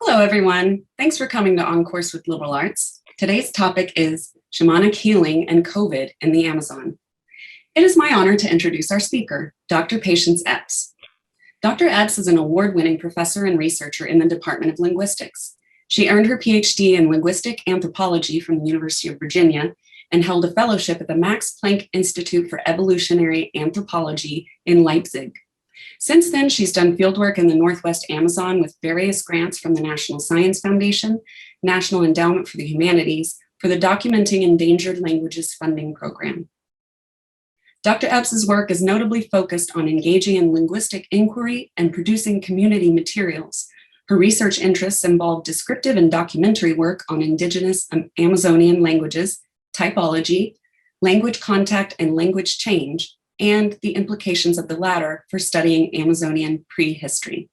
Hello, everyone. Thanks for coming to On Course with Liberal Arts. Today's topic is shamanic healing and COVID in the Amazon. It is my honor to introduce our speaker, Dr. Patience Epps. Dr. Epps is an award-winning professor and researcher in the Department of Linguistics. She earned her PhD in linguistic anthropology from the University of Virginia and held a fellowship at the Max Planck Institute for Evolutionary Anthropology in Leipzig. Since then, she's done fieldwork in the Northwest Amazon with various grants from the National Science Foundation, National Endowment for the Humanities, for the Documenting Endangered Languages Funding Program. Dr. Epps's work is notably focused on engaging in linguistic inquiry and producing community materials. Her research interests involve descriptive and documentary work on indigenous Amazonian languages, typology, language contact and language change, and the implications of the latter for studying Amazonian prehistory.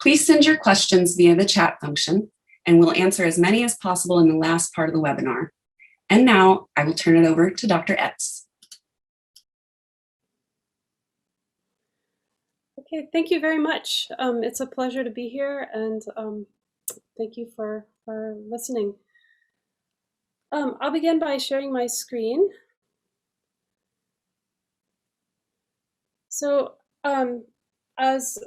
Please send your questions via the chat function, and we'll answer as many as possible in the last part of the webinar. And now I will turn it over to Dr. Epps. Okay, thank you very much. It's a pleasure to be here, and thank you for listening. I'll begin by sharing my screen. So as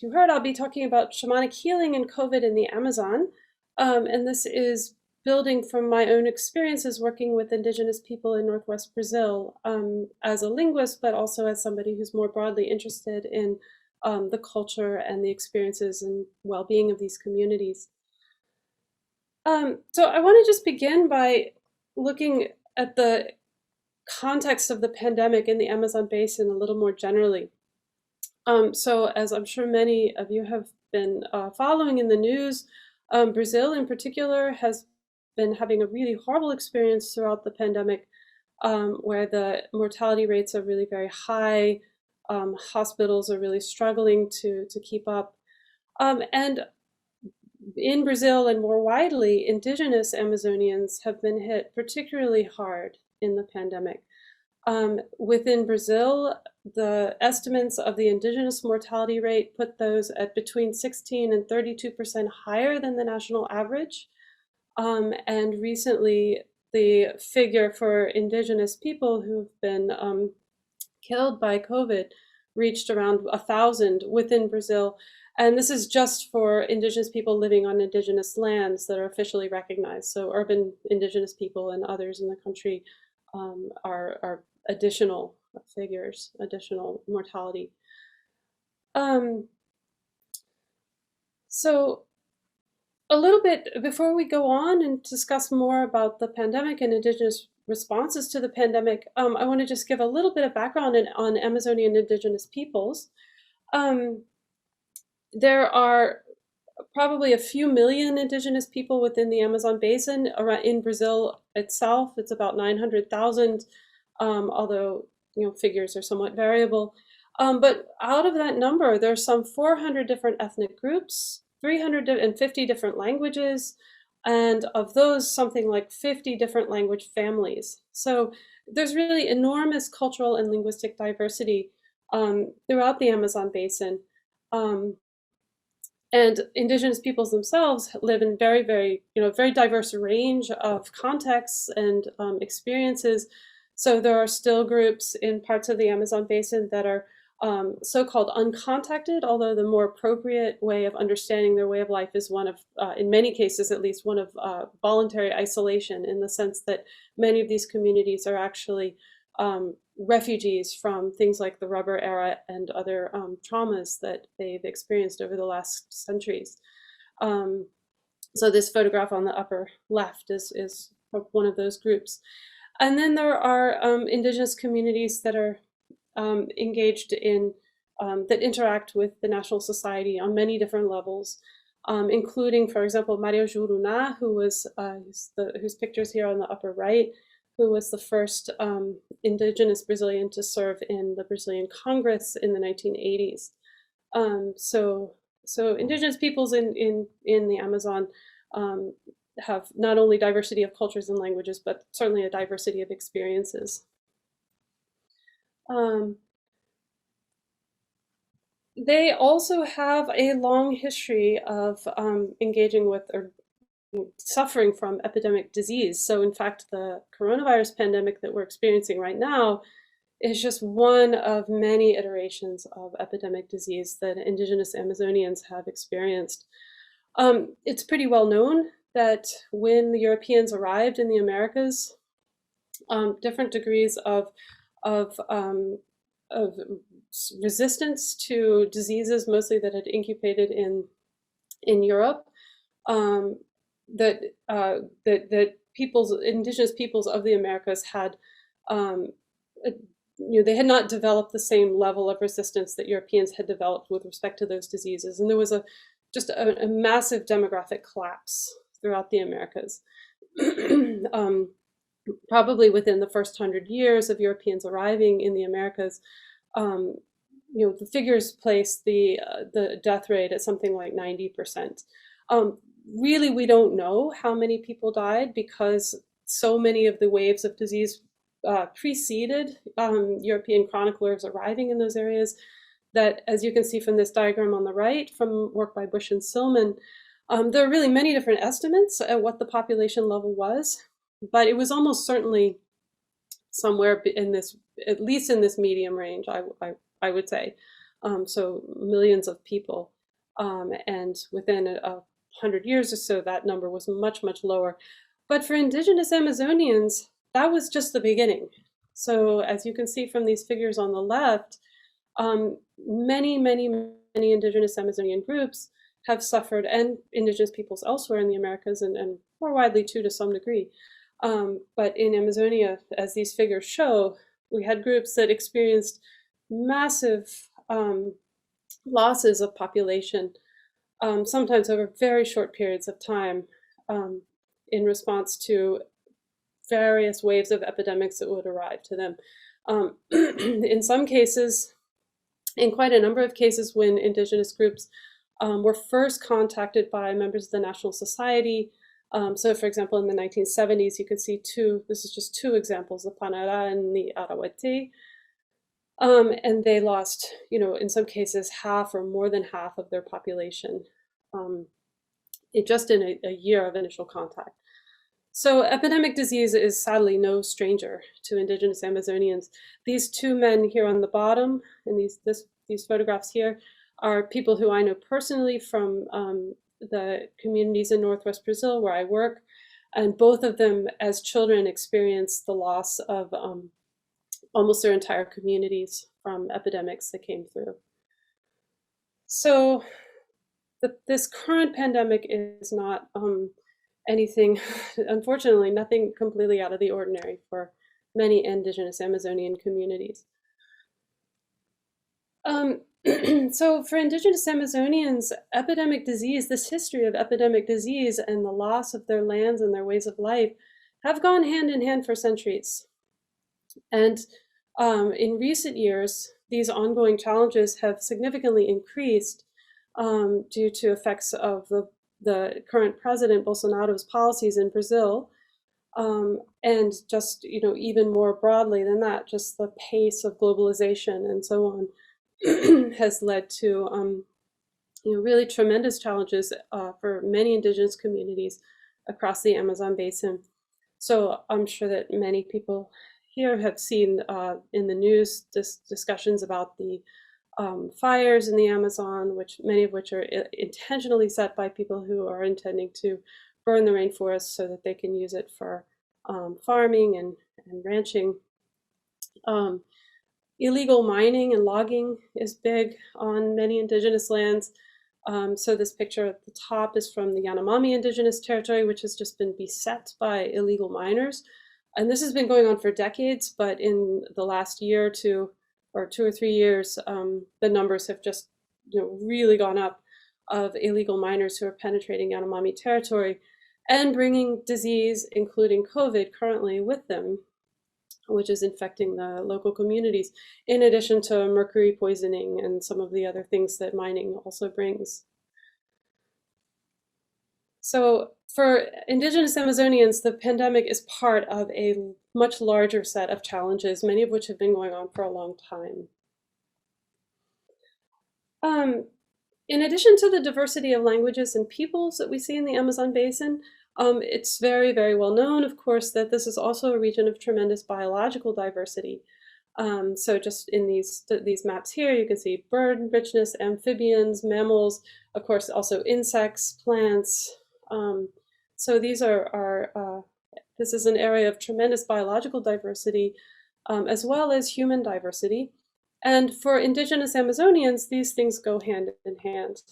you heard, I'll be talking about shamanic healing and COVID in the Amazon. And this is building from my own experiences working with indigenous people in Northwest Brazil as a linguist, but also as somebody who's more broadly interested in the culture and the experiences and well-being of these communities. So I want to just begin by looking at the context of the pandemic in the Amazon basin a little more generally. So as I'm sure many of you have been following in the news, Brazil in particular has been having a really horrible experience throughout the pandemic, where the mortality rates are really very high. Hospitals are really struggling to keep up. And in Brazil and more widely, indigenous Amazonians have been hit particularly hard in the pandemic. Within Brazil, the estimates of the indigenous mortality rate put those at between 16 and 32% higher than the national average. And recently, the figure for indigenous people who've been killed by COVID reached around 1,000 within Brazil. And this is just for indigenous people living on indigenous lands that are officially recognized. So urban indigenous people and others in the country are additional figures, additional mortality. So a little bit before we go on and discuss more about the pandemic and indigenous responses to the pandemic, I want to just give a little bit of background on Amazonian indigenous peoples. There are probably a few million indigenous people within the Amazon basin. In Brazil itself, it's about 900,000, although figures are somewhat variable. But out of that number, there's some 400 different ethnic groups, 350 different languages, and of those, something like 50 different language families. So there's really enormous cultural and linguistic diversity throughout the Amazon basin. And indigenous peoples themselves live in very, very diverse range of contexts and experiences. So there are still groups in parts of the Amazon basin that are so-called uncontacted, although the more appropriate way of understanding their way of life is one of, in many cases at least, one of voluntary isolation, in the sense that many of these communities are actually refugees from things like the rubber era and other traumas that they've experienced over the last centuries. So this photograph on the upper left is one of those groups. And then there are indigenous communities that are engaged in, that interact with the National Society on many different levels, including, for example, Mario Juruna, who was, whose picture is here on the upper right, who was the first indigenous Brazilian to serve in the Brazilian Congress in the 1980s. So indigenous peoples in the Amazon have not only diversity of cultures and languages, but certainly a diversity of experiences. They also have a long history of engaging with or suffering from epidemic disease. So in fact, the coronavirus pandemic that we're experiencing right now is just one of many iterations of epidemic disease that indigenous Amazonians have experienced. It's pretty well known that when the Europeans arrived in the Americas, different degrees of, um, of resistance to diseases, mostly that had incubated in Europe, um, that indigenous peoples of the Americas had, um, they had not developed the same level of resistance that Europeans had developed with respect to those diseases, and there was just a massive demographic collapse throughout the Americas. Probably within the first 100 years of Europeans arriving in the Americas, um, the figures place the death rate at something like 90%. Really, we don't know how many people died because so many of the waves of disease preceded European chroniclers arriving in those areas that, as you can see from this diagram on the right, from work by Bush and Silman, there are really many different estimates at what the population level was, but it was almost certainly somewhere in this, at least in this medium range, I would say. So millions of people. And within 100 years or so, that number was much, much lower. But for indigenous Amazonians, that was just the beginning. So as you can see from these figures on the left, many, many, many indigenous Amazonian groups have suffered, and indigenous peoples elsewhere in the Americas, and more widely too to some degree. But in Amazonia, as these figures show, we had groups that experienced massive losses of population, sometimes over very short periods of time, in response to various waves of epidemics that would arrive to them. In some cases, in quite a number of cases, when indigenous groups were first contacted by members of the National Society. So for example, in the 1970s, you can see this is just two examples, the Panara and the Arawete. And they lost, in some cases, half or more than half of their population just in a year of initial contact. So epidemic disease is sadly no stranger to indigenous Amazonians. These two men here on the bottom, and these photographs here, are people who I know personally from the communities in Northwest Brazil where I work. And both of them, as children, experienced the loss of almost their entire communities from epidemics that came through. So this current pandemic is not anything, unfortunately, nothing completely out of the ordinary for many indigenous Amazonian communities. So for indigenous Amazonians, epidemic disease, this history of epidemic disease and the loss of their lands and their ways of life have gone hand in hand for centuries. And in recent years, these ongoing challenges have significantly increased due to effects of the current president Bolsonaro's policies in Brazil, and just even more broadly than that, just the pace of globalization and so on has led to really tremendous challenges for many indigenous communities across the Amazon basin. So I'm sure that many people here have seen in the news discussions about the fires in the Amazon, many of which are intentionally set by people who are intending to burn the rainforest so that they can use it for farming and ranching. Illegal mining and logging is big on many indigenous lands. So this picture at the top is from the Yanomami Indigenous Territory, which has just been beset by illegal miners. And this has been going on for decades, but in the last year or two or 3 years, the numbers have just really gone up of illegal miners who are penetrating Yanomami territory and bringing disease, including COVID, currently with them, which is infecting the local communities, in addition to mercury poisoning and some of the other things that mining also brings. So for indigenous Amazonians, the pandemic is part of a much larger set of challenges, many of which have been going on for a long time. In addition to the diversity of languages and peoples that we see in the Amazon basin, it's very, very well known, of course, that this is also a region of tremendous biological diversity. So just in these maps here, you can see bird richness, amphibians, mammals, of course, also insects, plants. So these this is an area of tremendous biological diversity, as well as human diversity. And for indigenous Amazonians, these things go hand in hand.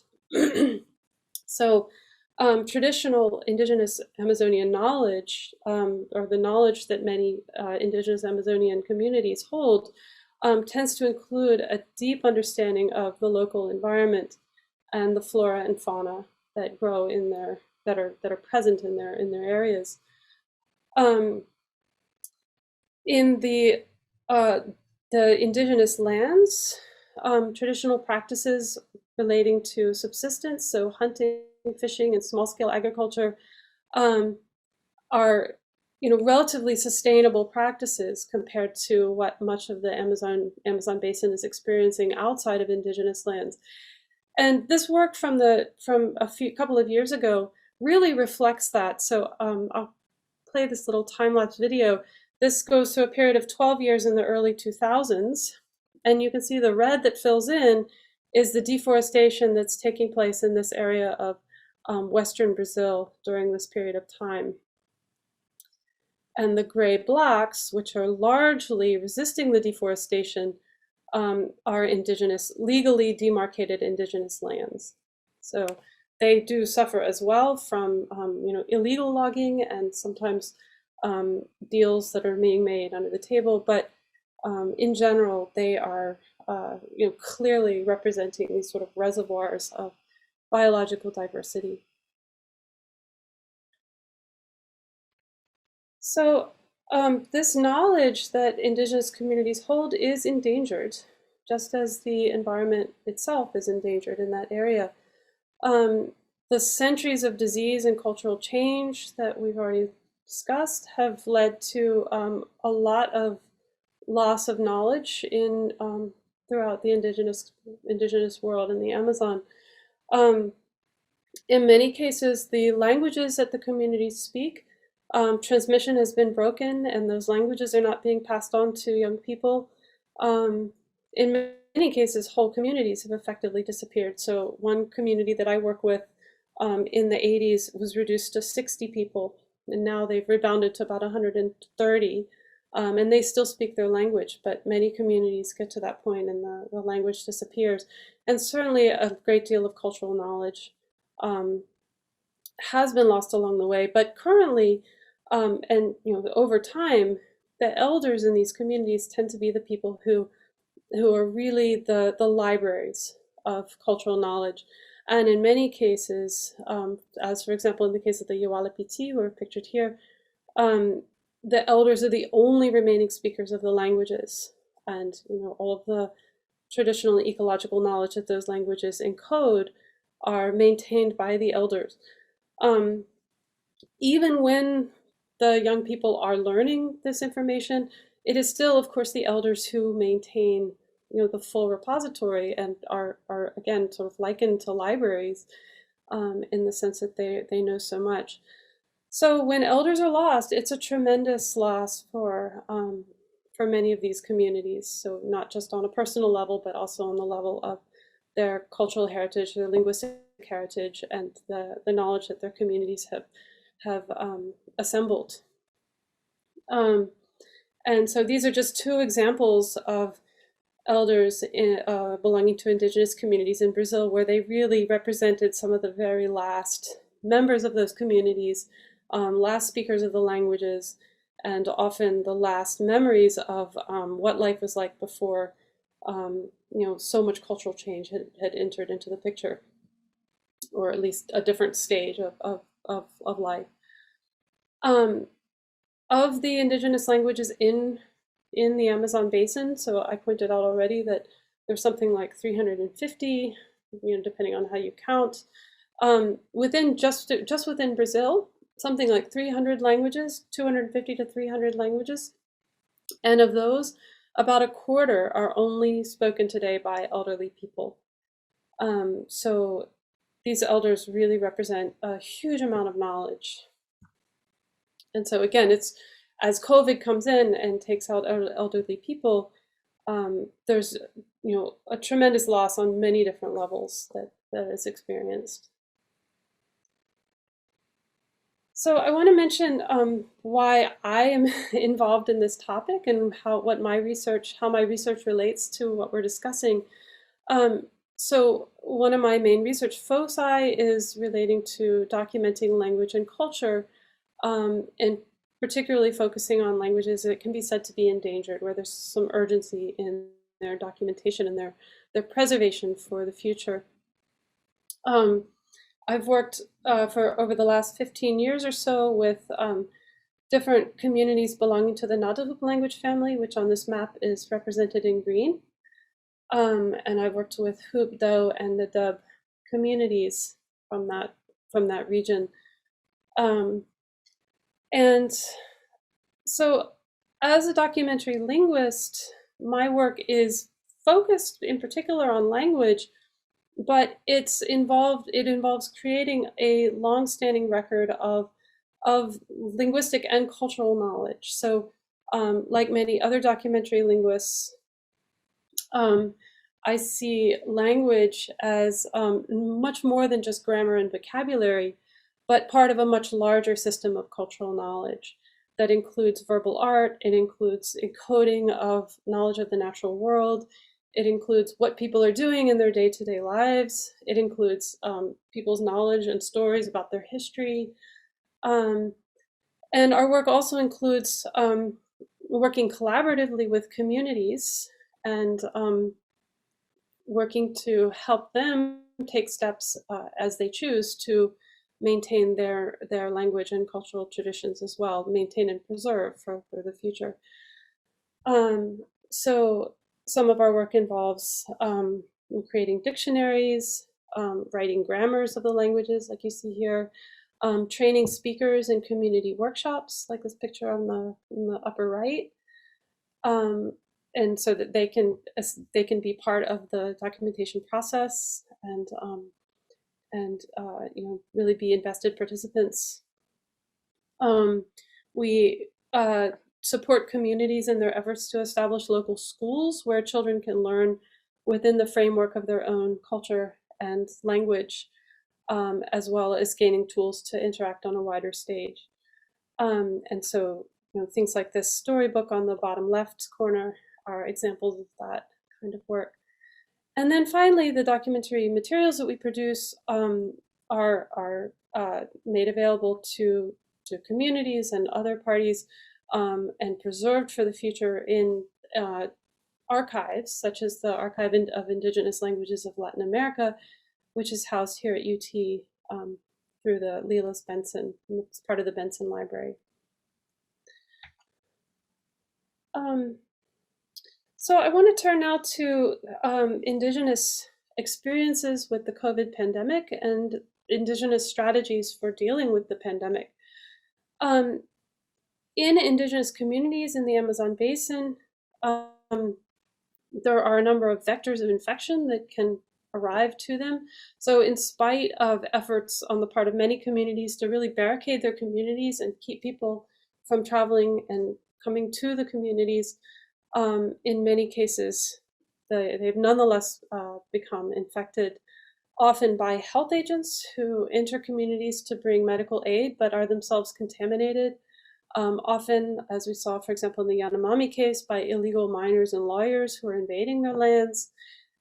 So traditional indigenous Amazonian knowledge, or the knowledge that many indigenous Amazonian communities hold, tends to include a deep understanding of the local environment and the flora and fauna that grow in their, that are present in their areas. In the indigenous lands, traditional practices relating to subsistence, so hunting, fishing, and small-scale agriculture, are relatively sustainable practices compared to what much of the Amazon basin is experiencing outside of indigenous lands. And this work from a couple of years ago really reflects that. So I'll play this little time-lapse video. This goes through a period of 12 years in the early 2000s. And you can see the red that fills in is the deforestation that's taking place in this area of Western Brazil during this period of time. And the gray blocks, which are largely resisting the deforestation, are indigenous, legally demarcated indigenous lands. So they do suffer as well from illegal logging and sometimes deals that are being made under the table, but in general, they are clearly representing these sort of reservoirs of biological diversity. So this knowledge that indigenous communities hold is endangered, just as the environment itself is endangered in that area. The centuries of disease and cultural change that we've already discussed have led to a lot of loss of knowledge in throughout the indigenous world in the Amazon. In many cases, the languages that the communities speak, transmission has been broken, and those languages are not being passed on to young people. In many cases, whole communities have effectively disappeared. So one community that I work with in the 80s was reduced to 60 people, and now they've rebounded to about 130. And they still speak their language, but many communities get to that point and the language disappears. And certainly a great deal of cultural knowledge has been lost along the way. But currently, and over time, the elders in these communities tend to be the people who are really the libraries of cultural knowledge. And in many cases, as for example in the case of the Yuwalapiti, who are pictured here, the elders are the only remaining speakers of the languages, and all of the traditional and ecological knowledge that those languages encode are maintained by the elders. Even when the young people are learning this information, it is still, of course, the elders who maintain the full repository and are again sort of likened to libraries in the sense that they know so much. So when elders are lost, it's a tremendous loss for many of these communities. So not just on a personal level, but also on the level of their cultural heritage, their linguistic heritage, and the knowledge that their communities have assembled. And so these are just two examples of elders belonging to indigenous communities in Brazil, where they really represented some of the very last members of those communities, last speakers of the languages, and often the last memories of what life was like before so much cultural change had entered into the picture, or at least a different stage of life. Of the indigenous languages in the Amazon basin, so I pointed out already that there's something like 350, depending on how you count. Within just within Brazil, something like 300 languages, 250 to 300 languages. And of those, about a quarter are only spoken today by elderly people. So these elders really represent a huge amount of knowledge. And so again, it's as COVID comes in and takes out elderly people, there's a tremendous loss on many different levels that is experienced. So I want to mention why I am involved in this topic and how my research relates to what we're discussing. So one of my main research foci is relating to documenting language and culture, and particularly focusing on languages that can be said to be endangered, where there's some urgency in their documentation and their preservation for the future. I've worked for over the last 15 years or so with different communities belonging to the Nadalub language family, which on this map is represented in green. And I've worked with Hubdo and the Dub communities from that region. And so as a documentary linguist, my work is focused in particular on language, but it involves creating a long-standing record of linguistic and cultural knowledge. So like many other documentary linguists, I see language as much more than just grammar and vocabulary, but part of a much larger system of cultural knowledge that includes verbal art, it includes encoding of knowledge of the natural world, it includes what people are doing in their day-to-day lives, it includes people's knowledge and stories about their history. And our work also includes working collaboratively with communities and working to help them take steps as they choose to maintain their language and cultural traditions as well, maintain and preserve for the future. So some of our work involves creating dictionaries, writing grammars of the languages like you see here, training speakers in community workshops like this picture on the upper right. And so that they can be part of the documentation process and really be invested participants. We support communities in their efforts to establish local schools where children can learn within the framework of their own culture and language, as well as gaining tools to interact on a wider stage. And so things like this storybook on the bottom left corner are examples of that kind of work. And then finally, the documentary materials that we produce are made available to communities and other parties and preserved for the future in archives, such as the Archive of Indigenous Languages of Latin America, which is housed here at UT through the Lelis Benson. It's part of the Benson Library. So I want to turn now to Indigenous experiences with the COVID pandemic and Indigenous strategies for dealing with the pandemic. In Indigenous communities in the Amazon basin, there are a number of vectors of infection that can arrive to them. So in spite of efforts on the part of many communities to really barricade their communities and keep people from traveling and coming to the communities, in many cases, they've nonetheless become infected, often by health agents who enter communities to bring medical aid, but are themselves contaminated. Often, as we saw, for example, in the Yanomami case, by illegal miners and lawyers who are invading their lands,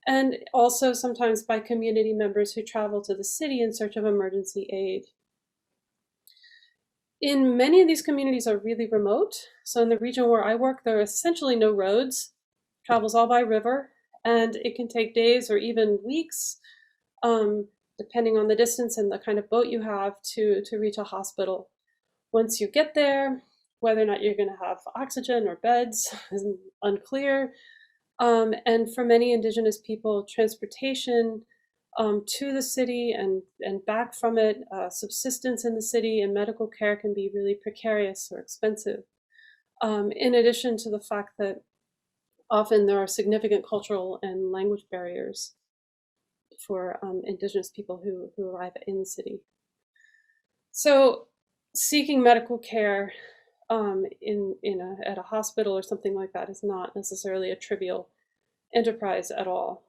and also sometimes by community members who travel to the city in search of emergency aid. In many of these communities are really remote. So in the region where I work, there are essentially no roads, travels all by river, and it can take days or even weeks, depending on the distance and the kind of boat you have to reach a hospital. Once you get there, whether or not you're going to have oxygen or beds is unclear. And for many Indigenous people, transportation to the city and back from it, subsistence in the city and medical care can be really precarious or expensive. In addition to the fact that often there are significant cultural and language barriers. Indigenous people who arrive in the city. So seeking medical care at a hospital or something like that is not necessarily a trivial enterprise at all.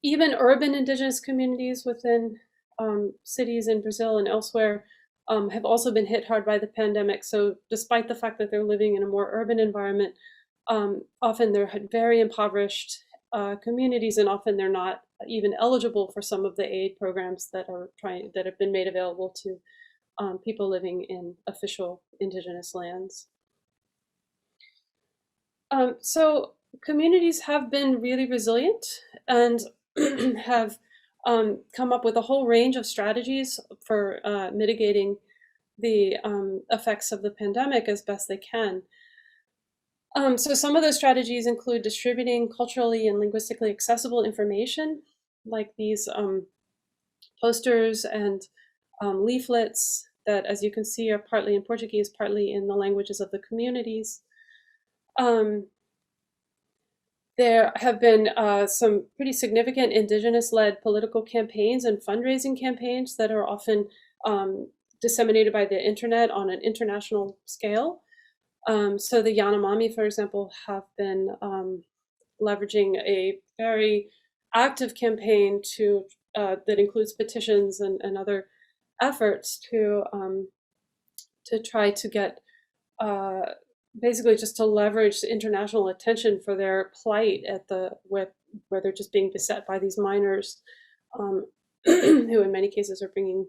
Even urban indigenous communities within cities in Brazil and elsewhere have also been hit hard by the pandemic. So despite the fact that they're living in a more urban environment, often they're very impoverished communities, and often they're not even eligible for some of the aid programs that have been made available to people living in official indigenous lands. So communities have been really resilient and have come up with a whole range of strategies for mitigating the effects of the pandemic as best they can. So some of those strategies include distributing culturally and linguistically accessible information, like these posters and leaflets that, as you can see, are partly in Portuguese, partly in the languages of the communities. There have been some pretty significant Indigenous-led political campaigns and fundraising campaigns that are often disseminated by the internet on an international scale. So the Yanomami, for example, have been leveraging a very active campaign that includes petitions and other efforts to try to get basically just to leverage international attention for their plight where they're just being beset by these miners who in many cases are bringing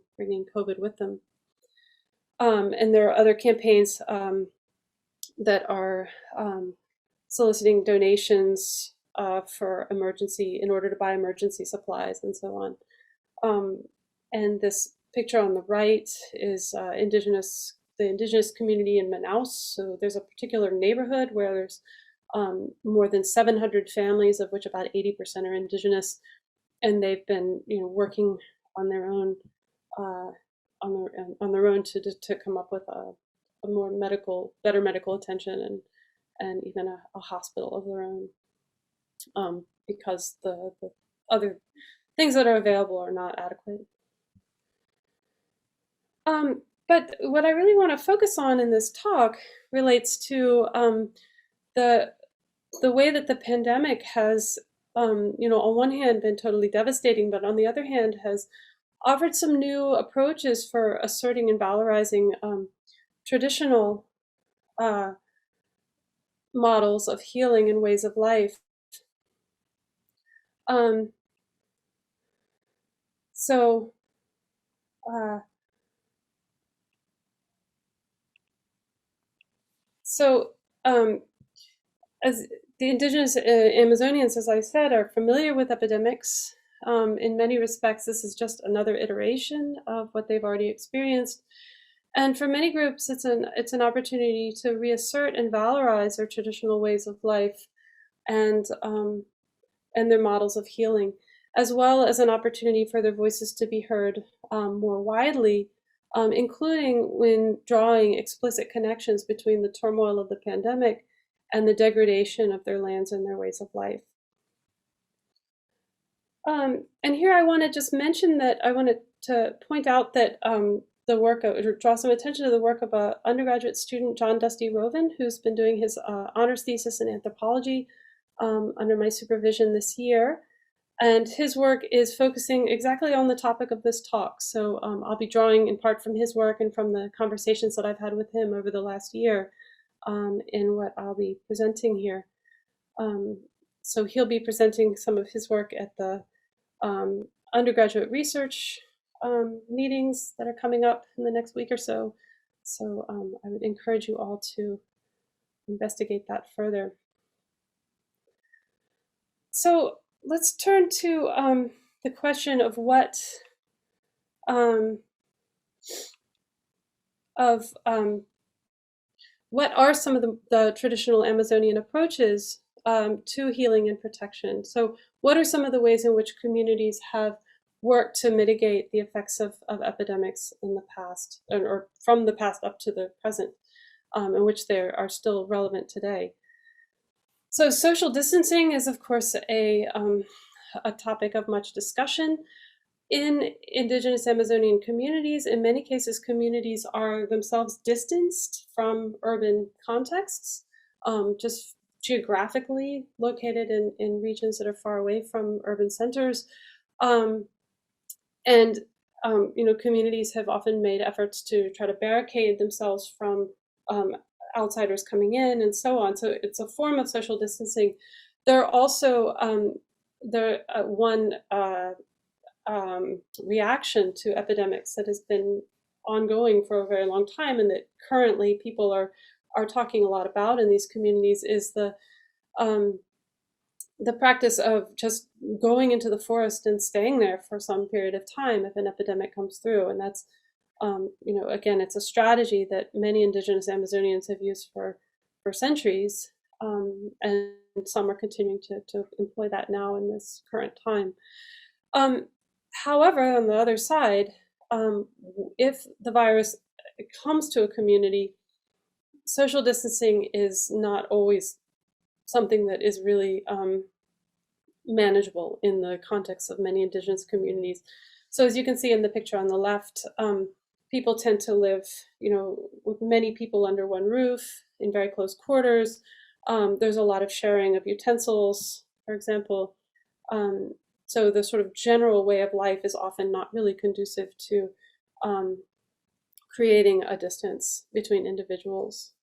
COVID with them. And there are other campaigns that are soliciting donations in order to buy emergency supplies and so on. And this picture on the right is the indigenous community in Manaus. So there's a particular neighborhood where there's more than 700 families, of which about 80% are indigenous, and they've been working on their own to come up with a more better medical attention and even a hospital of their own, because the other things that are available are not adequate. But what I really want to focus on in this talk relates to the way that the pandemic has, on one hand, been totally devastating, but on the other hand, has offered some new approaches for asserting and valorizing traditional models of healing and ways of life. As the indigenous Amazonians, as I said, are familiar with epidemics. In many respects, this is just another iteration of what they've already experienced. And for many groups, it's an opportunity to reassert and valorize their traditional ways of life and their models of healing, as well as an opportunity for their voices to be heard more widely, including when drawing explicit connections between the turmoil of the pandemic and the degradation of their lands and their ways of life. And here I want to just mention that I wanted to point out that draw some attention to the work of an undergraduate student, John Dusty Roven, who's been doing his honors thesis in anthropology under my supervision this year. And his work is focusing exactly on the topic of this talk. So I'll be drawing in part from his work and from the conversations that I've had with him over the last year in what I'll be presenting here. So he'll be presenting some of his work at the undergraduate research meetings that are coming up in the next week or so. So I would encourage you all to investigate that further. So let's turn to the question of what are some of the traditional Amazonian approaches to healing and protection. So what are some of the ways in which communities have worked to mitigate the effects of epidemics in the past, or from the past up to the present, in which they are still relevant today? So social distancing is, of course, a a topic of much discussion. In indigenous Amazonian communities, in many cases, communities are themselves distanced from urban contexts, just geographically located in regions that are far away from urban centers. And communities have often made efforts to try to barricade themselves from outsiders coming in and so on. So it's a form of social distancing. There are also one reaction to epidemics that has been ongoing for a very long time, and that currently people are talking a lot about in these communities, is the practice of just going into the forest and staying there for some period of time if an epidemic comes through. And that's, again, it's a strategy that many indigenous Amazonians have used for centuries, and some are continuing to employ that now in this current time. However, on the other side, if the virus comes to a community, social distancing is not always something that is really manageable in the context of many indigenous communities. So as you can see in the picture on the left, people tend to live, with many people under one roof in very close quarters. There's a lot of sharing of utensils, for example. So the sort of general way of life is often not really conducive to creating a distance between individuals.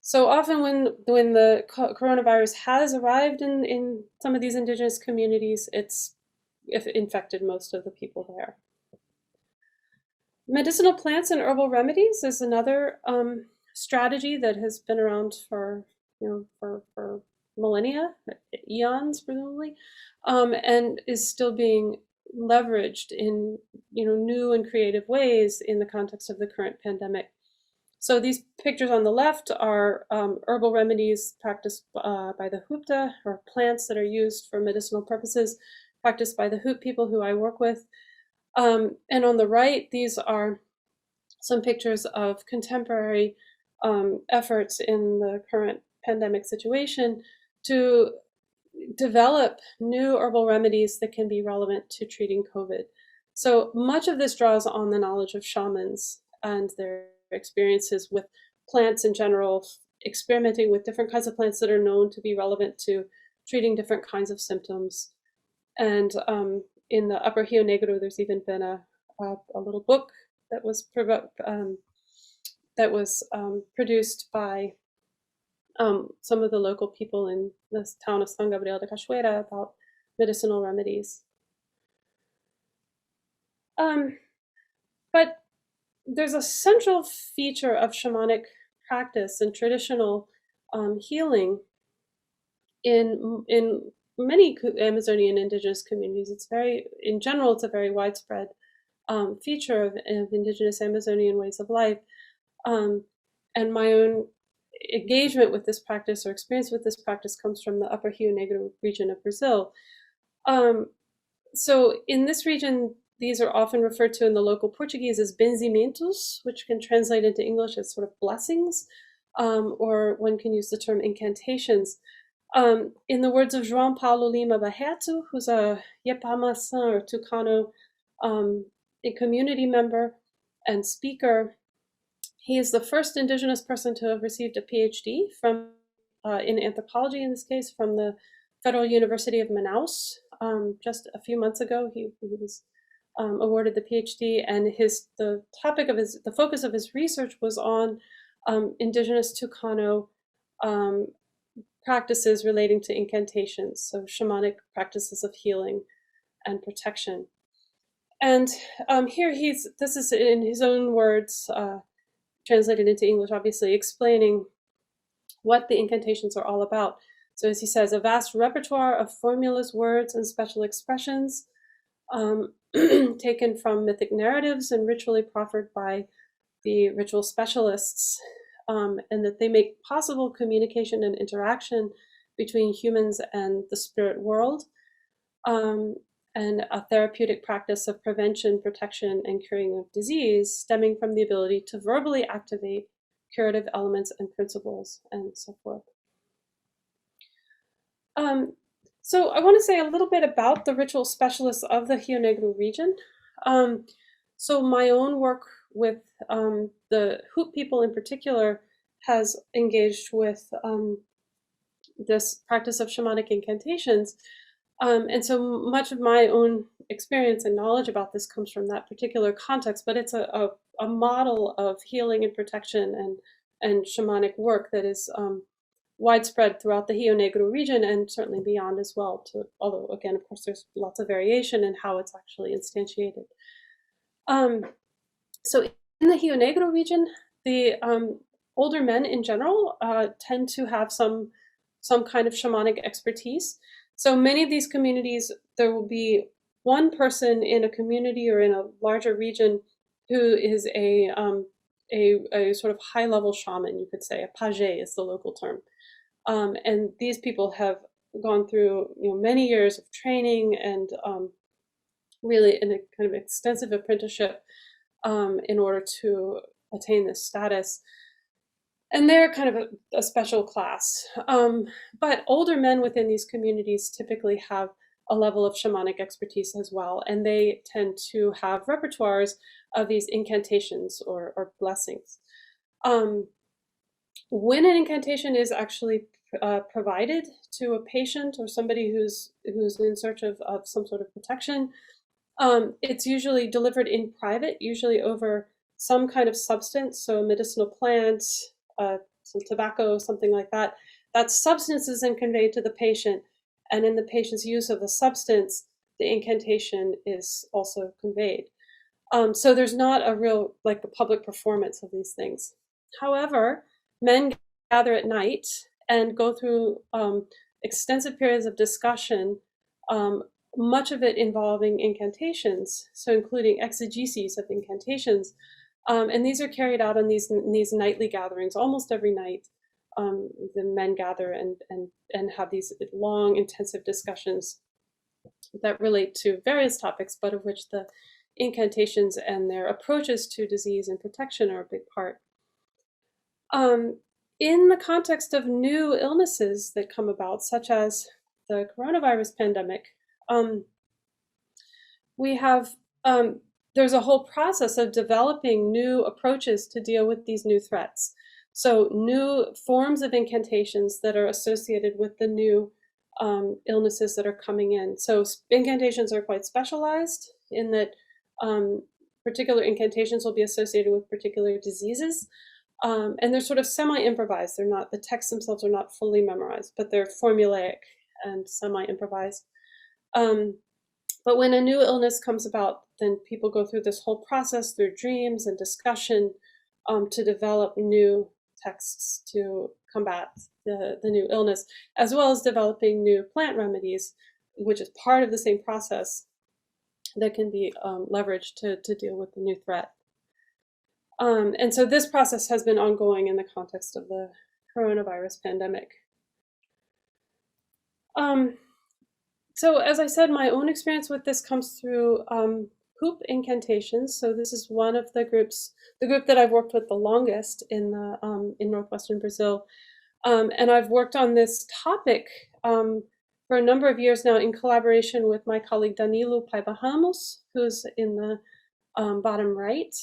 So often when the coronavirus has arrived in some of these indigenous communities, it's infected most of the people there. Medicinal plants and herbal remedies is another strategy that has been around for millennia, eons presumably, and is still being leveraged in new and creative ways in the context of the current pandemic. So these pictures on the left are herbal remedies practiced by the Hupta, or plants that are used for medicinal purposes, practiced by the Hoop people who I work with. And on the right, these are some pictures of contemporary efforts in the current pandemic situation to develop new herbal remedies that can be relevant to treating COVID. So much of this draws on the knowledge of shamans and their experiences with plants in general, experimenting with different kinds of plants that are known to be relevant to treating different kinds of symptoms. And in the upper Rio Negro, there's even been a little book that was produced by some of the local people in this town of San Gabriel de Cachoeira about medicinal remedies. But there's a central feature of shamanic practice and traditional healing in many Amazonian indigenous communities. It's in general, it's a very widespread feature of indigenous Amazonian ways of life. And my own engagement with this practice or experience with this practice comes from the upper Rio Negro region of Brazil. So in this region, these are often referred to in the local Portuguese as benzimentos, which can translate into English as sort of blessings, or one can use the term incantations. In the words of João Paulo Lima Barreto, who's a Yepamaçã or Tucano, a community member and speaker, he is the first indigenous person to have received a PhD in anthropology, in this case, from the Federal University of Manaus. Just a few months ago, he was awarded the PhD, and the focus of his research was on indigenous Tucano practices relating to incantations, so shamanic practices of healing and protection. And here this is in his own words, translated into English, obviously, explaining what the incantations are all about. So as he says, a vast repertoire of formulas, words, and special expressions taken from mythic narratives and ritually proffered by the ritual specialists, and that they make possible communication and interaction between humans and the spirit world, and a therapeutic practice of prevention, protection, and curing of disease stemming from the ability to verbally activate curative elements and principles, and so forth. So I want to say a little bit about the ritual specialists of the Rio Negro region. Um, so my own work with the Hoop people in particular has engaged with this practice of shamanic incantations. And so much of my own experience and knowledge about this comes from that particular context, but it's a model of healing and protection and shamanic work that is widespread throughout the Rio Negro region and certainly beyond as well. Although, again, of course, there's lots of variation in how it's actually instantiated. So in the Rio Negro region, the older men in general tend to have some kind of shamanic expertise. So many of these communities, there will be one person in a community or in a larger region who is a sort of high-level shaman, you could say. A page is the local term. And these people have gone through many years of training and really in a kind of extensive apprenticeship in order to attain this status. And they're kind of a special class. But older men within these communities typically have a level of shamanic expertise as well, and they tend to have repertoires of these incantations or blessings. When an incantation is actually provided to a patient or somebody who's in search of some sort of protection, it's usually delivered in private, usually over some kind of substance, so a medicinal plant, some tobacco, something like that. That substance is then conveyed to the patient, and in the patient's use of the substance, the incantation is also conveyed. So there's not a real, like, the public performance of these things. However, men gather at night and go through extensive periods of discussion, much of it involving incantations, so including exegeses of incantations. And these are carried out on these nightly gatherings. Almost every night, the men gather and have these long, intensive discussions that relate to various topics, but of which the incantations and their approaches to disease and protection are a big part. In the context of new illnesses that come about, such as the coronavirus pandemic, we have there's a whole process of developing new approaches to deal with these new threats. So new forms of incantations that are associated with the new illnesses that are coming in. So incantations are quite specialized in that particular incantations will be associated with particular diseases. And they're sort of semi-improvised. They're not, the texts themselves are not fully memorized, but they're formulaic and semi-improvised. But when a new illness comes about, then people go through this whole process through dreams and discussion to develop new texts to combat the new illness, as well as developing new plant remedies, which is part of the same process that can be leveraged to deal with the new threat. And so this process has been ongoing in the context of the coronavirus pandemic. So as I said, my own experience with this comes through hoop incantations. So this is one of the groups, the group that I've worked with the longest in northwestern Brazil. And I've worked on this topic for a number of years now in collaboration with my colleague Danilo Paiva Ramos, who's in the bottom right.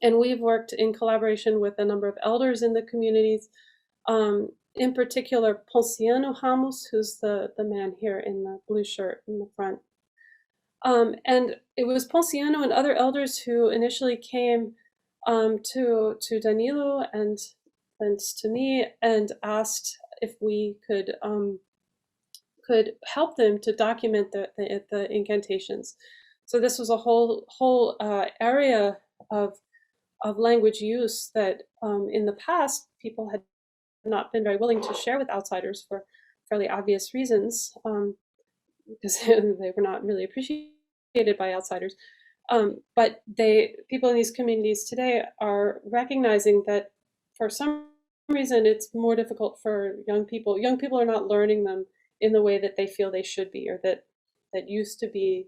And we've worked in collaboration with a number of elders in the communities, in particular Ponciano Ramos, who's the man here in the blue shirt in the front. And it was Ponciano and other elders who initially came to Danilo and to me and asked if we could help them to document the incantations. So this was a whole area of language use that in the past people had not been very willing to share with outsiders for fairly obvious reasons, because they were not really appreciated by outsiders. But people in these communities today are recognizing that for some reason it's more difficult for young people. Young people are not learning them in the way that they feel they should be, or that used to be,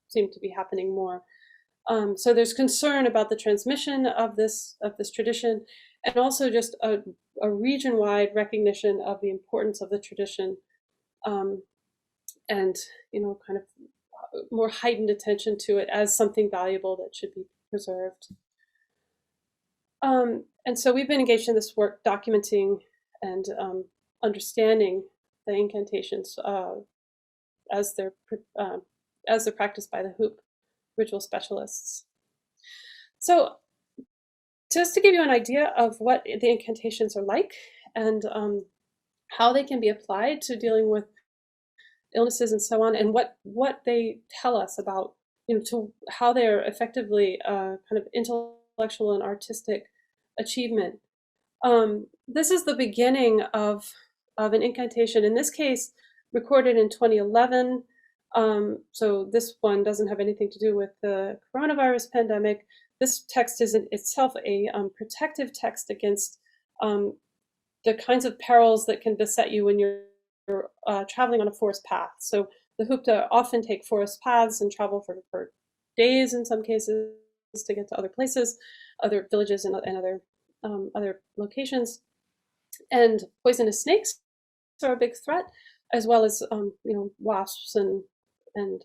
seem to be happening more. So there's concern about the transmission of this tradition, and also just a region-wide recognition of the importance of the tradition and kind of more heightened attention to it as something valuable that should be preserved. And so we've been engaged in this work documenting and understanding the incantations as they're practiced by the Hoop ritual specialists. So just to give you an idea of what the incantations are like and how they can be applied to dealing with illnesses and so on, and what they tell us about, to how they're effectively kind of intellectual and artistic achievement. This is the beginning of an incantation, in this case, recorded in 2011. So this one doesn't have anything to do with the coronavirus pandemic. This text is in itself a protective text against the kinds of perils that can beset you when you're traveling on a forest path. So the Hupta often take forest paths and travel for days in some cases to get to other places, other villages and other locations. And poisonous snakes are a big threat, as well as wasps and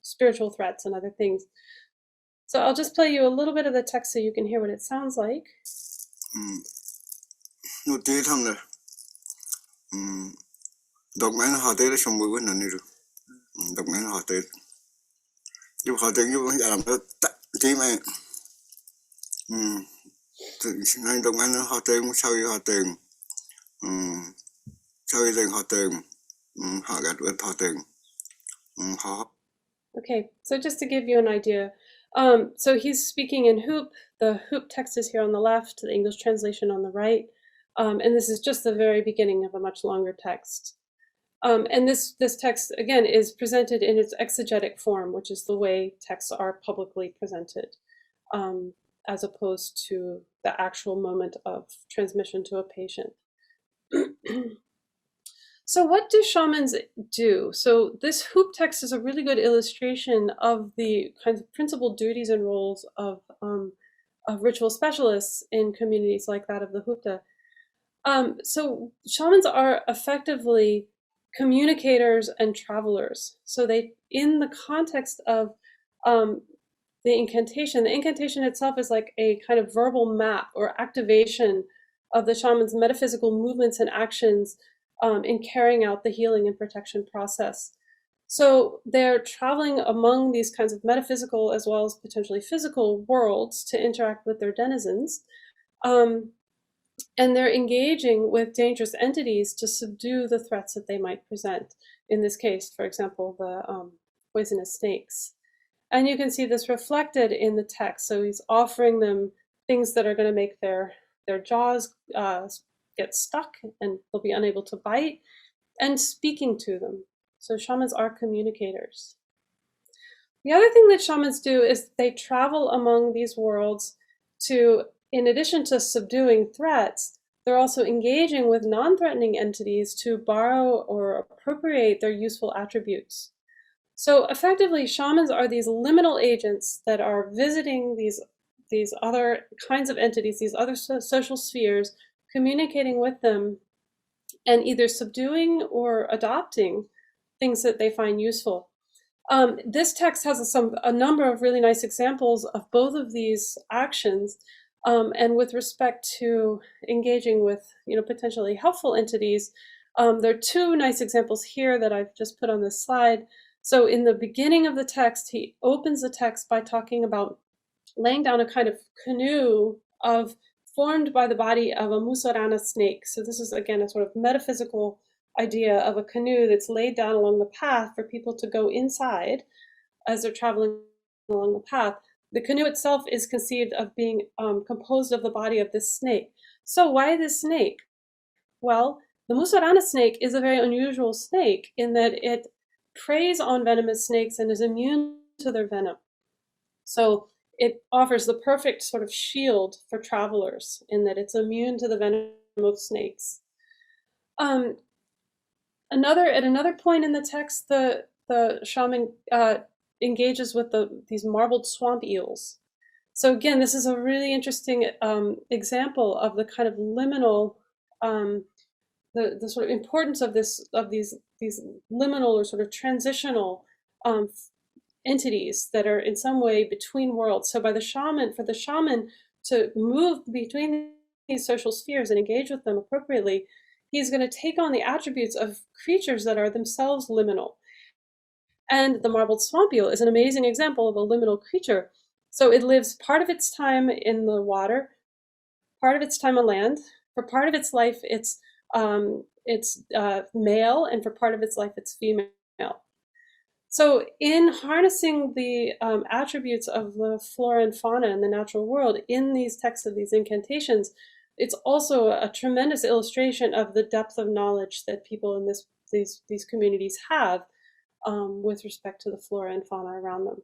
spiritual threats and other things. So I'll just play you a little bit of the text so you can hear what it sounds like. Okay, so just to give you an idea, so he's speaking in Hoop. The Hoop text is here on the left, the English translation on the right, and this is just the very beginning of a much longer text. And this text, again, is presented in its exegetic form, which is the way texts are publicly presented, as opposed to the actual moment of transmission to a patient. So what do shamans do? So this Hoop text is a really good illustration of the kinds of principal duties and roles of ritual specialists in communities like that of the Hupta. So shamans are effectively communicators and travelers. So they, in the context of the incantation itself is like a kind of verbal map or activation of the shaman's metaphysical movements and actions in carrying out the healing and protection process. So they're traveling among these kinds of metaphysical as well as potentially physical worlds to interact with their denizens. And they're engaging with dangerous entities to subdue the threats that they might present. In this case, for example, the poisonous snakes. And you can see this reflected in the text. So he's offering them things that are going to make their jaws get stuck and they'll be unable to bite, and speaking to them. So shamans are communicators. The other thing that shamans do is they travel among these worlds to, in addition to subduing threats, they're also engaging with non-threatening entities to borrow or appropriate their useful attributes. So effectively, shamans are these liminal agents that are visiting these other kinds of entities, these other social spheres, communicating with them and either subduing or adopting things that they find useful. This text has a number of really nice examples of both of these actions. And with respect to engaging with potentially helpful entities, there are two nice examples here that I've just put on this slide. So in the beginning of the text, he opens the text by talking about laying down a kind of canoe formed by the body of a musarana snake. So this is, again, a sort of metaphysical idea of a canoe that's laid down along the path for people to go inside as they're traveling along the path. The canoe itself is conceived of being composed of the body of this snake. So why this snake? Well, the musarana snake is a very unusual snake in that it preys on venomous snakes and is immune to their venom. So it offers the perfect sort of shield for travelers in that it's immune to the venom of snakes. At another point in the text, the shaman engages with these marbled swamp eels. So again, this is a really interesting example of the kind of liminal, the sort of importance of these liminal or sort of transitional entities that are in some way between worlds. So for the shaman to move between these social spheres and engage with them appropriately, he's going to take on the attributes of creatures that are themselves liminal. And the marbled swamp eel is an amazing example of a liminal creature. So it lives part of its time in the water, part of its time on land. For part of its life, it's male, and for part of its life, it's female. So in harnessing the attributes of the flora and fauna in the natural world in these texts of these incantations, it's also a tremendous illustration of the depth of knowledge that people in these communities have with respect to the flora and fauna around them.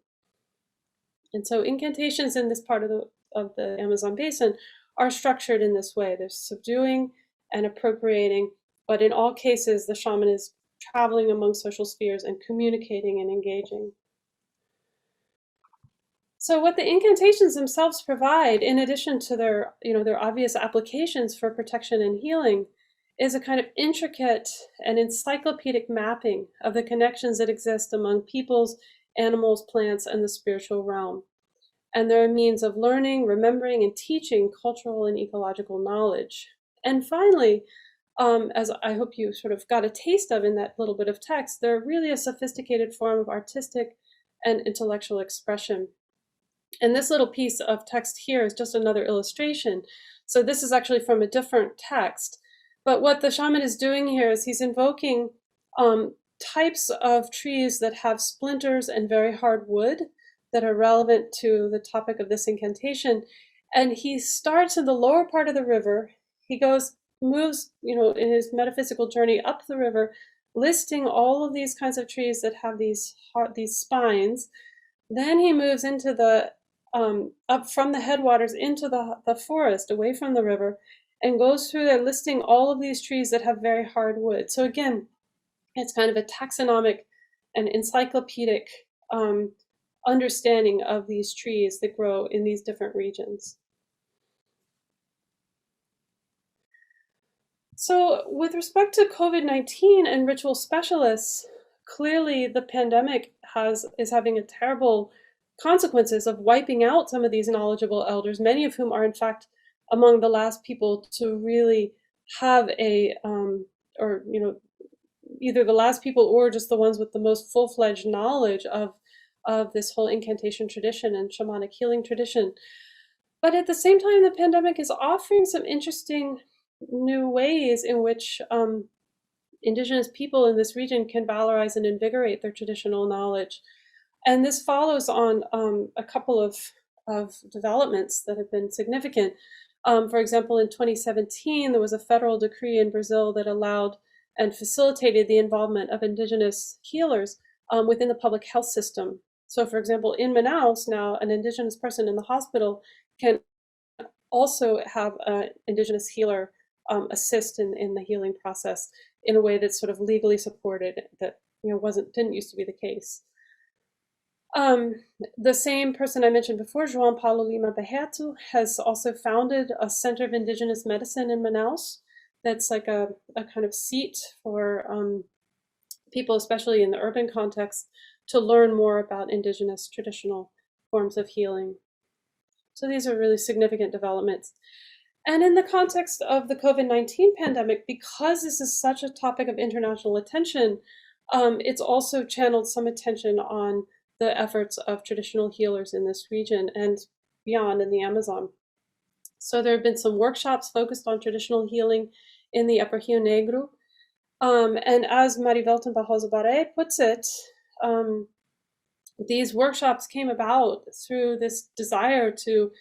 And so incantations in this part of the Amazon basin are structured in this way. They're subduing and appropriating, but in all cases, the shaman is traveling among social spheres and communicating and engaging. So what the incantations themselves provide, in addition to their obvious applications for protection and healing, is a kind of intricate and encyclopedic mapping of the connections that exist among peoples, animals, plants, and the spiritual realm. And they're a means of learning, remembering, and teaching cultural and ecological knowledge. And finally, as I hope you sort of got a taste of in that little bit of text, they're really a sophisticated form of artistic and intellectual expression. And this little piece of text here is just another illustration. So this is actually from a different text. But what the shaman is doing here is he's invoking types of trees that have splinters and very hard wood that are relevant to the topic of this incantation. And he starts in the lower part of the river. He moves, in his metaphysical journey up the river, listing all of these kinds of trees that have these spines. Then he moves into up from the headwaters into the forest, away from the river, and goes through there listing all of these trees that have very hard wood. So again, it's kind of a taxonomic and encyclopedic understanding of these trees that grow in these different regions. So with respect to COVID-19 and ritual specialists, clearly the pandemic is having a terrible consequences of wiping out some of these knowledgeable elders, many of whom are in fact among the last people to really have either the last people or just the ones with the most full-fledged knowledge of this whole incantation tradition and shamanic healing tradition. But at the same time, the pandemic is offering some interesting new ways in which Indigenous people in this region can valorize and invigorate their traditional knowledge. And this follows on a couple of developments that have been significant. For example, in 2017, there was a federal decree in Brazil that allowed and facilitated the involvement of Indigenous healers within the public health system. So for example, in Manaus now, an Indigenous person in the hospital can also have an Indigenous healer assist in the healing process in a way that's sort of legally supported, that didn't used to be the case. The same person I mentioned before, João Paulo Lima Beheto, has also founded a Center of Indigenous Medicine in Manaus that's like a kind of seat for people, especially in the urban context, to learn more about Indigenous traditional forms of healing. So these are really significant developments. And in the context of the COVID-19 pandemic, because this is such a topic of international attention, it's also channeled some attention on the efforts of traditional healers in this region and beyond in the Amazon. So there have been some workshops focused on traditional healing in the upper Rio Negro. And as Marivelton Barroso Baré puts it, these workshops came about through this desire to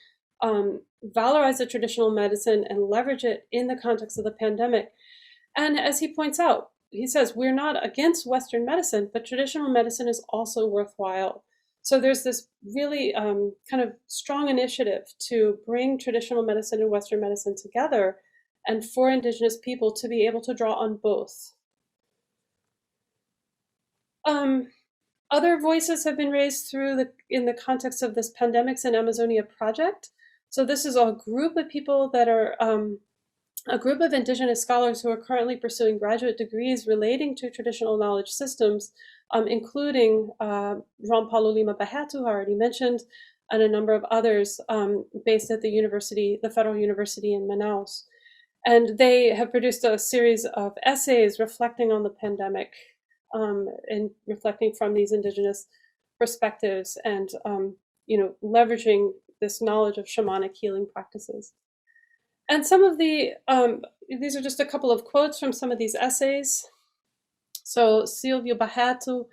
valorize the traditional medicine and leverage it in the context of the pandemic. And as he points out, he says, we're not against Western medicine, but traditional medicine is also worthwhile. So there's this really kind of strong initiative to bring traditional medicine and Western medicine together, and for Indigenous people to be able to draw on both. Other voices have been raised in the context of this Pandemics in Amazonia project. So this is a group of people that are a group of Indigenous scholars who are currently pursuing graduate degrees relating to traditional knowledge systems, including Jean Paulo Lima Barreto, who I already mentioned, and a number of others based at the Federal University in Manaus. And they have produced a series of essays reflecting on the pandemic and reflecting from these Indigenous perspectives and leveraging this knowledge of shamanic healing practices. And some of these are just a couple of quotes from some of these essays. So Silvio Barreto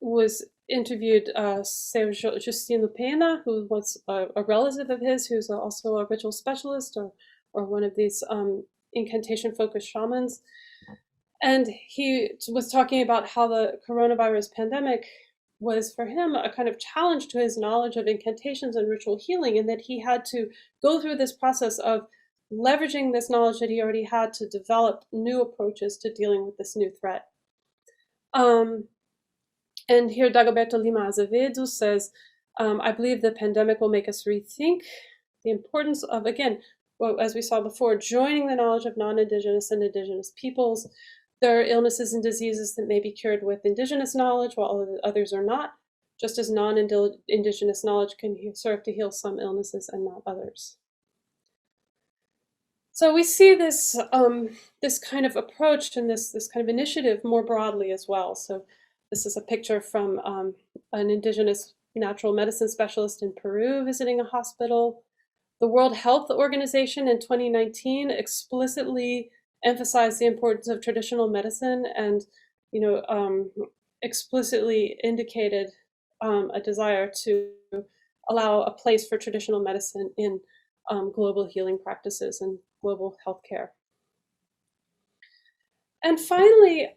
was interviewed Seu Justino Pena, who was a relative of his, who's also a ritual specialist or one of these incantation-focused shamans. And he was talking about how the coronavirus pandemic was for him a kind of challenge to his knowledge of incantations and ritual healing, and that he had to go through this process of leveraging this knowledge that he already had to develop new approaches to dealing with this new threat. And here Dagoberto Lima Azevedo says, I believe the pandemic will make us rethink the importance of, again, well, as we saw before, joining the knowledge of non-Indigenous and Indigenous peoples. There are illnesses and diseases that may be cured with Indigenous knowledge, while others are not, just as non-Indigenous knowledge can serve to heal some illnesses and not others. So we see this this kind of approach and this kind of initiative more broadly as well. So this is a picture from an Indigenous natural medicine specialist in Peru visiting a hospital. The World Health Organization in 2019 explicitly emphasized the importance of traditional medicine and, explicitly indicated a desire to allow a place for traditional medicine in global healing practices and global healthcare. And finally,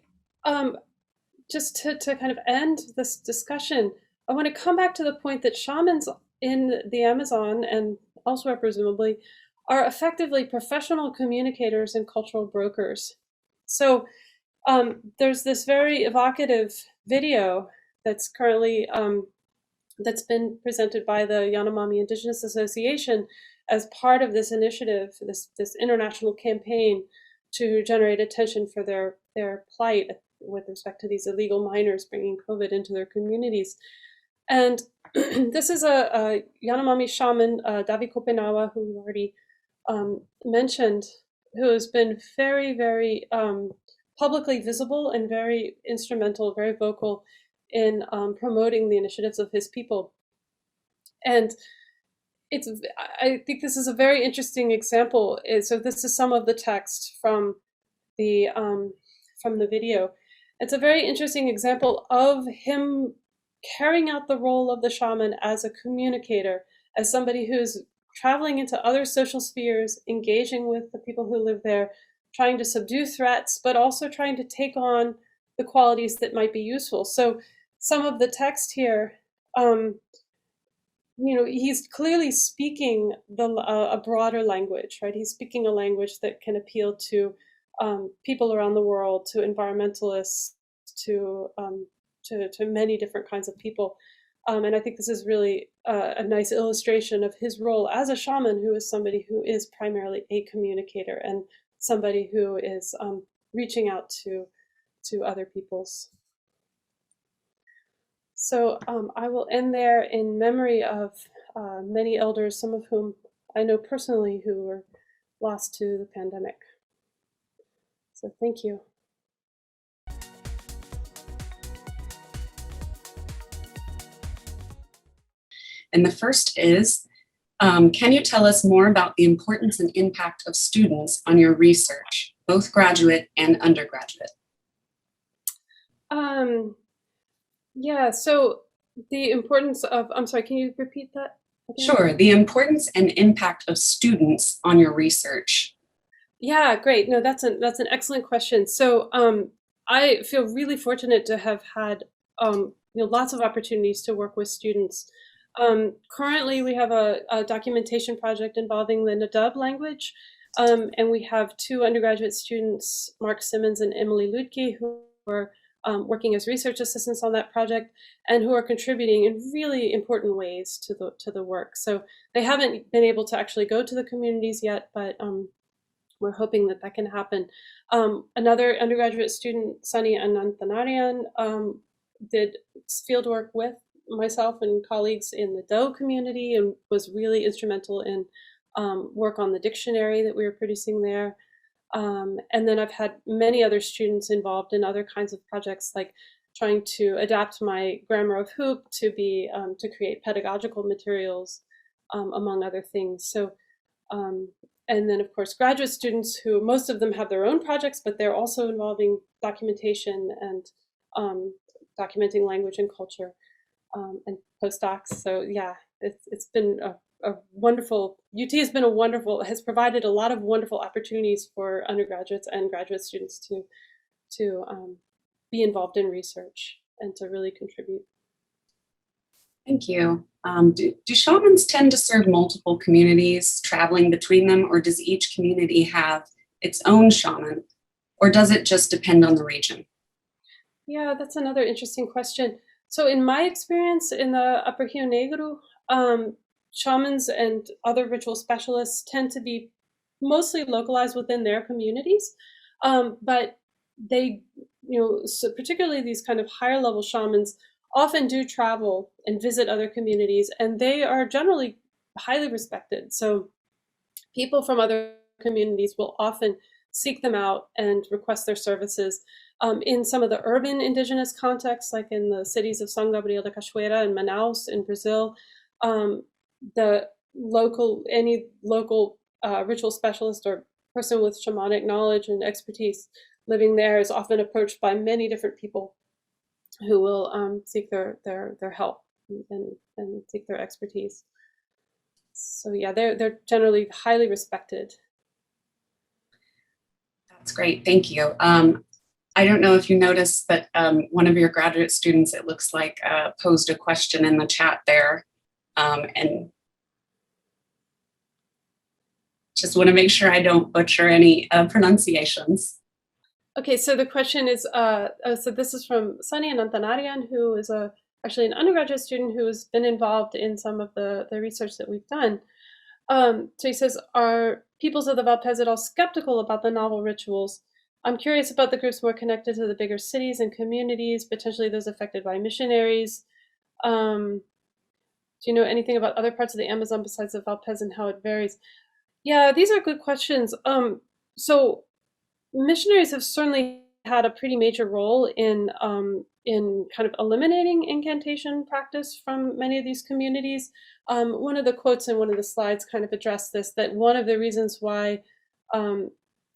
just to kind of end this discussion, I want to come back to the point that shamans in the Amazon and elsewhere presumably are effectively professional communicators and cultural brokers. So there's this very evocative video that's currently that's been presented by the Yanomami Indigenous Association as part of this initiative, this international campaign to generate attention for their plight with respect to these illegal miners bringing COVID into their communities. And this is a Yanomami shaman, Davi Kopenawa, who we already mentioned, who has been very, very publicly visible and very instrumental, very vocal in promoting the initiatives of his people. And I think this is a very interesting example. So this is some of the text from the video. It's a very interesting example of him carrying out the role of the shaman as a communicator, as somebody who's traveling into other social spheres, engaging with the people who live there, trying to subdue threats, but also trying to take on the qualities that might be useful. So some of the text here, he's clearly speaking a broader language, right? He's speaking a language that can appeal to people around the world, to environmentalists, to many different kinds of people. And I think this is really a nice illustration of his role as a shaman, who is somebody who is primarily a communicator and somebody who is reaching out to other peoples. So I will end there in memory of many elders, some of whom I know personally who were lost to the pandemic. So thank you. And the first is, can you tell us more about the importance and impact of students on your research, both graduate and undergraduate? Yeah, so the importance of, I'm sorry, can you repeat that again? Sure, the importance and impact of students on your research. Yeah, great. No, that's an excellent question. So I feel really fortunate to have had lots of opportunities to work with students. Currently, we have a documentation project involving the Nadub language, and we have two undergraduate students, Mark Simmons and Emily Lutke, who are working as research assistants on that project and who are contributing in really important ways to the work. So they haven't been able to actually go to the communities yet, but we're hoping that that can happen. Another undergraduate student, Sunny Ananthanarian, did fieldwork with myself and colleagues in the Doe community and was really instrumental in work on the dictionary that we were producing there. And then I've had many other students involved in other kinds of projects, like trying to adapt my grammar of hoop to be to create pedagogical materials, among other things. So, and then of course graduate students who most of them have their own projects, but they're also involving documentation and documenting language and culture, and postdocs. So yeah, it's been a wonderful, UT has been has provided a lot of wonderful opportunities for undergraduates and graduate students to be involved in research and to really contribute. Thank you. Do shamans tend to serve multiple communities, traveling between them, or does each community have its own shaman, or does it just depend on the region? Yeah, that's another interesting question. So in my experience in the Upper Rio Negro, shamans and other ritual specialists tend to be mostly localized within their communities, but they, so particularly these kind of higher level shamans often do travel and visit other communities, and they are generally highly respected. So people from other communities will often seek them out and request their services. In some of the urban indigenous contexts, like in the cities of São Gabriel da Cachoeira and Manaus in Brazil, any local ritual specialist or person with shamanic knowledge and expertise living there is often approached by many different people who will seek their help and seek their expertise. So yeah, they're generally highly respected. That's great, thank you. I don't know if you noticed, but one of your graduate students, it looks like, posed a question in the chat there, and just want to make sure I don't butcher any pronunciations. Okay, so the question is, so this is from Sunny Ananthanarian, who is actually an undergraduate student who has been involved in some of the research that we've done. So he says, are peoples of the Valpes at all skeptical about the novel rituals? I'm curious about the groups more connected to the bigger cities and communities, potentially those affected by missionaries. Do you know anything about other parts of the Amazon besides the Valpes and how it varies? Yeah, these are good questions. So missionaries have certainly had a pretty major role in kind of eliminating incantation practice from many of these communities. One of the quotes in one of the slides kind of addressed this, that one of the reasons why,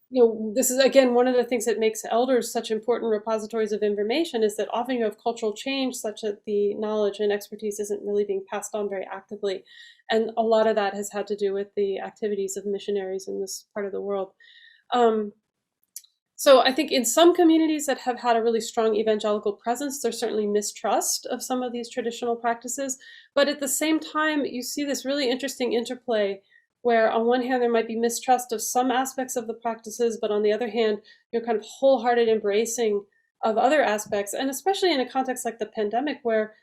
this is again one of the things that makes elders such important repositories of information, is that often you have cultural change such that the knowledge and expertise isn't really being passed on very actively. And a lot of that has had to do with the activities of missionaries in this part of the world. So I think in some communities that have had a really strong evangelical presence, there's certainly mistrust of some of these traditional practices. But at the same time, you see this really interesting interplay where on one hand, there might be mistrust of some aspects of the practices, but on the other hand, kind of wholehearted embracing of other aspects. And especially in a context like the pandemic where,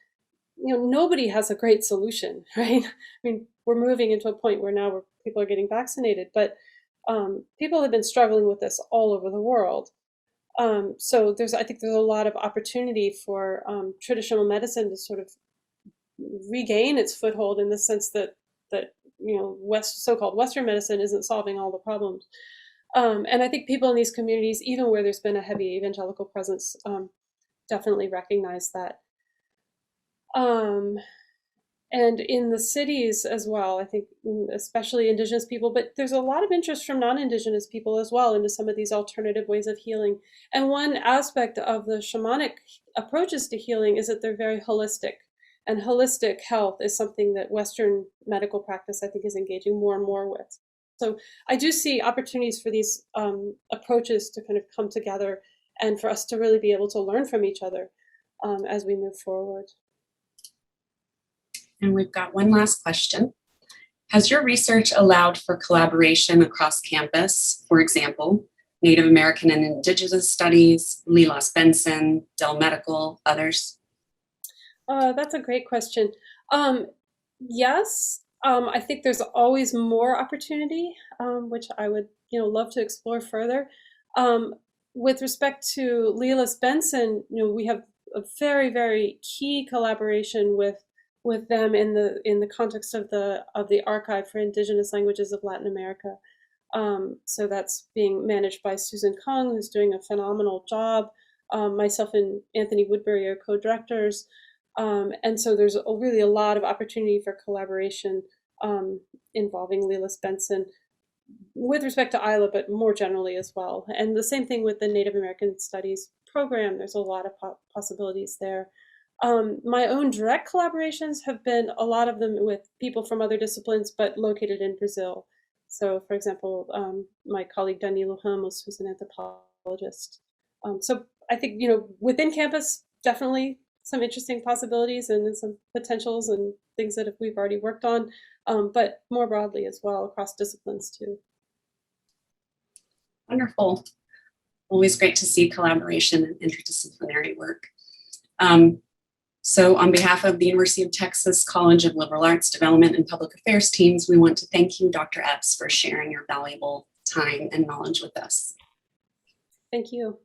nobody has a great solution, right? I mean, we're moving into a point where now people are getting vaccinated, but people have been struggling with this all over the world. So I think there's a lot of opportunity for traditional medicine to sort of regain its foothold, in the sense that so-called Western medicine isn't solving all the problems. And I think people in these communities, even where there's been a heavy evangelical presence, definitely recognize that. And in the cities as well, I think especially Indigenous people, but there's a lot of interest from non-Indigenous people as well into some of these alternative ways of healing. And one aspect of the shamanic approaches to healing is that they're very holistic. And holistic health is something that Western medical practice, I think, is engaging more and more with. So I do see opportunities for these approaches to kind of come together and for us to really be able to learn from each other as we move forward. And we've got one last question. Has your research allowed for collaboration across campus? For example, Native American and Indigenous Studies, Lilas Benson, Dell Medical, others? That's a great question. Yes, I think there's always more opportunity, which I would love to explore further. With respect to Leela Benson, we have a very, very key collaboration with them in the context of the Archive for Indigenous Languages of Latin America. So that's being managed by Susan Kung, who's doing a phenomenal job. Myself and Anthony Woodbury are co-directors. And so there's really a lot of opportunity for collaboration involving Leela Benson with respect to Isla, but more generally as well. And the same thing with the Native American Studies program. There's a lot of possibilities there. My own direct collaborations have been a lot of them with people from other disciplines, but located in Brazil. So, for example, my colleague Danilo Ramos, who's an anthropologist. So I think, within campus, definitely some interesting possibilities and some potentials and things that we've already worked on, but more broadly as well across disciplines too. Wonderful. Always great to see collaboration and interdisciplinary work. So on behalf of the University of Texas College of Liberal Arts Development and Public Affairs teams, we want to thank you, Dr. Epps, for sharing your valuable time and knowledge with us. Thank you.